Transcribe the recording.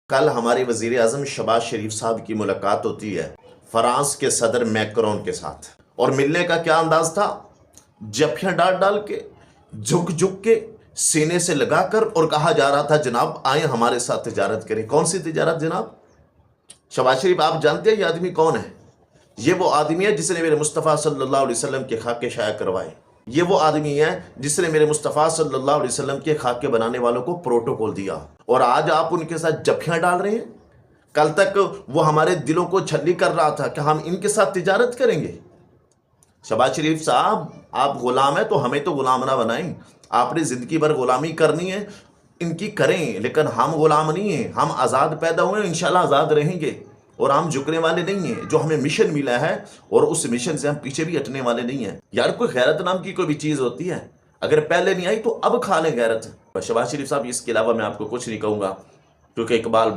کل ہمارے وزیر اعظم شہباز شریف صاحب کی ملاقات ہوتی ہے فرانس کے صدر میکرون کے ساتھ، اور ملنے کا کیا انداز تھا؟ جفیاں ڈال ڈال کے، جھک جھک کے، سینے سے لگا کر، اور کہا جا رہا تھا جناب آئیں ہمارے ساتھ تجارت کریں۔ کون سی تجارت جناب؟ شہباز شریف آپ جانتے ہیں یہ آدمی کون ہے؟ یہ وہ آدمی ہے جس نے میرے مصطفیٰ صلی اللہ علیہ وسلم کے خاکے شائع کروائے۔ یہ وہ آدمی ہے جس نے میرے مصطفیٰ صلی اللہ علیہ وسلم کے خاکے بنانے والوں کو پروٹوکول دیا، اور آج آپ ان کے ساتھ جفیاں ڈال رہے ہیں۔ کل تک وہ ہمارے دلوں کو چھلی کر رہا تھا کہ ہم ان کے ساتھ تجارت کریں گے۔ شہباز شریف صاحب آپ غلام ہیں تو ہمیں تو غلام نہ بنائیں۔ آپ نے زندگی بھر غلامی کرنی ہے، ان کی کریں، لیکن ہم غلام نہیں ہیں، ہم آزاد پیدا ہوئے ہیں، انشاءاللہ آزاد رہیں گے، اور ہم جھکنے والے نہیں ہیں۔ جو ہمیں مشن ملا ہے اور اس مشن سے ہم پیچھے بھی ہٹنے والے نہیں ہیں۔ یار کوئی غیرت نام کی کوئی بھی چیز ہوتی ہے، اگر پہلے نہیں آئی تو اب کھا لیں غیرت۔ شہباز شریف صاحب اس کے علاوہ میں آپ کو کچھ نہیں کہوں گا، کیونکہ اقبال